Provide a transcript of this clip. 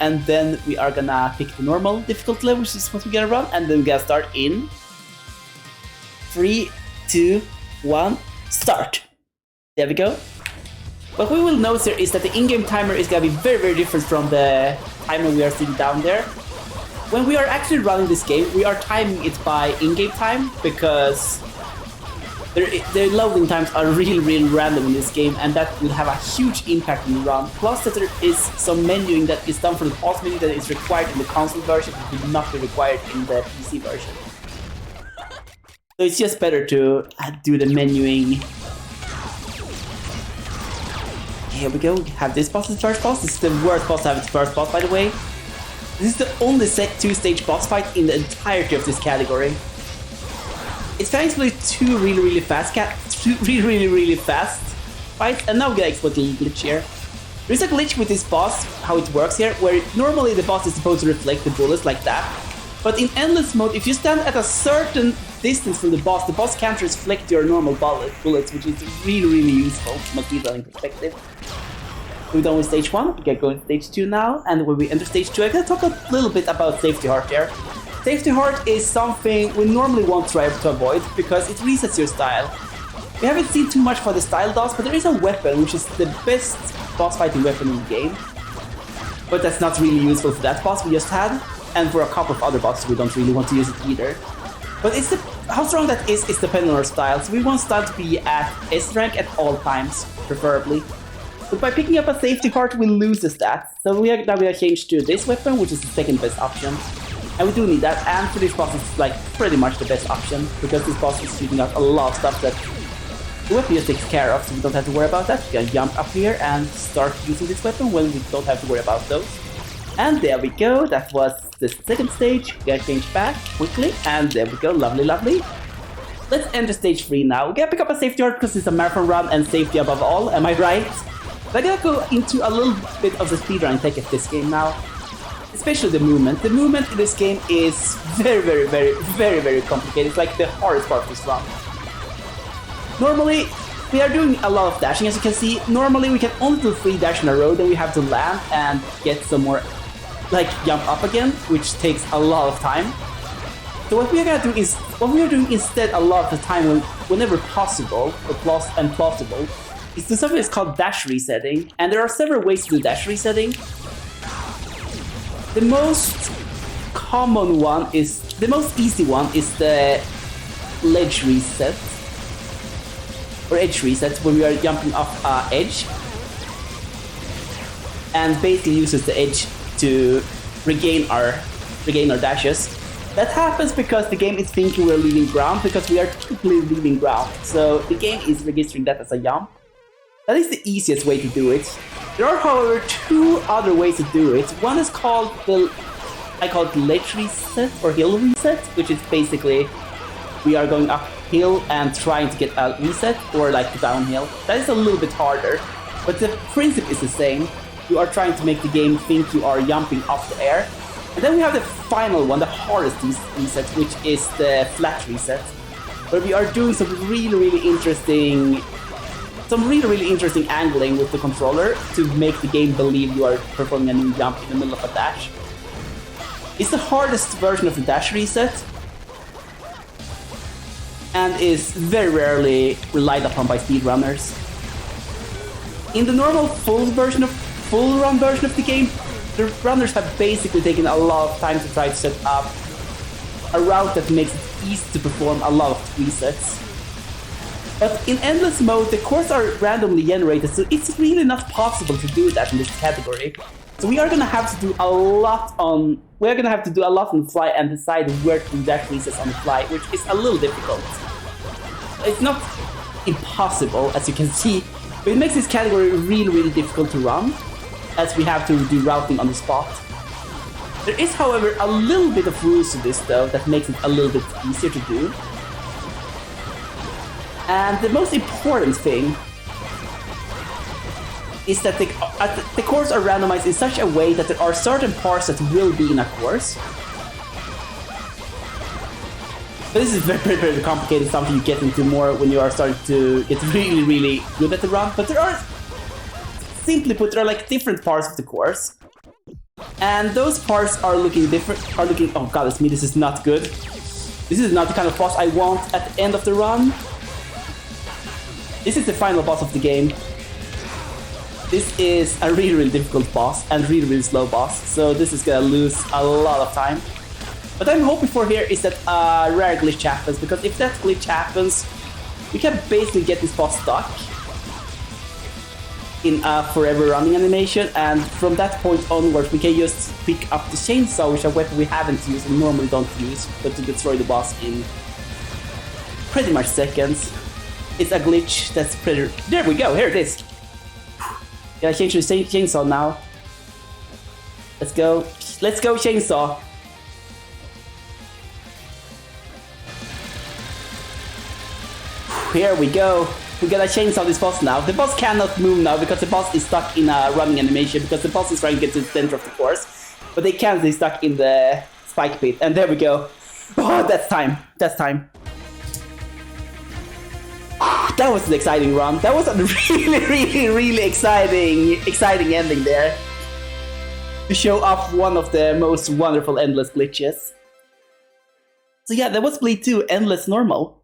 and then we are gonna pick the normal difficulty level, which is what we're gonna run, and then we're gonna start in 3, 2, 1, start. There we go. What we will notice here is that the in-game timer is gonna be very, very different from the timer we are seeing down there. When we are actually running this game, we are timing it by in-game time because the loading times are really, really random in this game, and that will have a huge impact when you run. Plus that there is some menuing that is done for the pause menu that is required in the console version, but will not be required in the PC version. So it's just better to do the menuing. Here we go, we have this boss as first boss. This is the worst boss to have its first boss, by the way. This is the only two-stage boss fight in the entirety of this category. It's thankfully two really fast fights, and now we're gonna exploit a little glitch here. There's a glitch with this boss, how it works here, where normally the boss is supposed to reflect the bullets like that. But in endless mode, if you stand at a certain distance from the boss can't reflect your normal bullets, which is really useful from a speedrunning perspective. We're done with stage 1, we can go into stage 2 now, and when we enter stage 2, I'm gonna talk a little bit about safety heart here. Safety heart is something we normally won't try to avoid because it resets your style. We haven't seen too much for the style does, but there is a weapon which is the best boss fighting weapon in the game. But that's not really useful for that boss we just had, and for a couple of other bosses we don't really want to use it either. But how strong that is dependent on our style, so we want style to be at S rank at all times, preferably. But by picking up a safety heart, we lose the stats. So now we are changed to this weapon, which is the second best option. And we do need that, and for this boss it's like pretty much the best option, because this boss is shooting out a lot of stuff that the weapon just takes care of, so we don't have to worry about that. We can jump up here and start using this weapon when we don't have to worry about those. And there we go, that was the second stage. We gotta change back quickly, and there we go, lovely. Let's enter stage 3 now. We gotta pick up a safety heart because it's a marathon run and safety above all, am I right? But I gotta go into a little bit of the speedrun tech of this game now. Especially the movement. The movement in this game is very complicated. It's like the hardest part of this run. Normally, we are doing a lot of dashing, as you can see. Normally, we can only do 3 dash in a row, then we have to land and get some more, like, jump up again, which takes a lot of time. So what we are doing instead a lot of the time, whenever possible, or plausible, is do something that's called dash resetting. And there are several ways to do dash resetting. The most common one is, the most easy one is the ledge reset, or edge reset, when we are jumping off an edge, and basically uses the edge to regain our dashes. That happens because the game is thinking we're leaving ground, because we are typically leaving ground, so the game is registering that as a jump. That is the easiest way to do it. There are, however, 2 other ways to do it. One is called I call it ledge reset or hill reset, which is basically we are going uphill and trying to get a reset, or like downhill. That is a little bit harder, but the principle is the same. You are trying to make the game think you are jumping off the air. And then we have the final one, the hardest reset, which is the flat reset, where we are doing some really interesting angling with the controller to make the game believe you are performing a new jump in the middle of a dash. It's the hardest version of the dash reset, and is very rarely relied upon by speedrunners. In the normal full run version of the game, the runners have basically taken a lot of time to try to set up a route that makes it easy to perform a lot of resets. But in endless mode, the cores are randomly generated, so it's really not possible to do that in this category. So we are gonna have to do a lot on the fly and decide where to do dash resets on the fly, which is a little difficult. It's not impossible, as you can see, but it makes this category really difficult to run, as we have to do routing on the spot. There is, however, a little bit of rules to this though that makes it a little bit easier to do. And the most important thing is that the cores are randomized in such a way that there are certain parts that will be in a course. But this is very complicated, something you get into more when you are starting to get really good at the run. But there are, simply put, there are like different parts of the course. And those parts are looking different, oh god, it's me, this is not good. This is not the kind of boss I want at the end of the run. This is the final boss of the game. This is a really difficult boss and really slow boss, so this is gonna lose a lot of time. What I'm hoping for here is that a rare glitch happens, because if that glitch happens, we can basically get this boss stuck in a forever running animation, and from that point onwards we can just pick up the chainsaw, which is a weapon we haven't used and normally don't use, but to destroy the boss in pretty much seconds. It's a glitch that's pretty... There we go, here it is! Can I change to the chainsaw now? Let's go chainsaw! Here we go! We gotta chainsaw this boss now. The boss cannot move now because the boss is stuck in a running animation, because the boss is trying to get to the center of the course. But they can't stay stuck in the spike pit. And there we go. Oh, that's time. That's time. That was an exciting run. That was a really exciting ending there. To show off one of the most wonderful endless glitches. So yeah, that was Bleed 2 Endless Normal.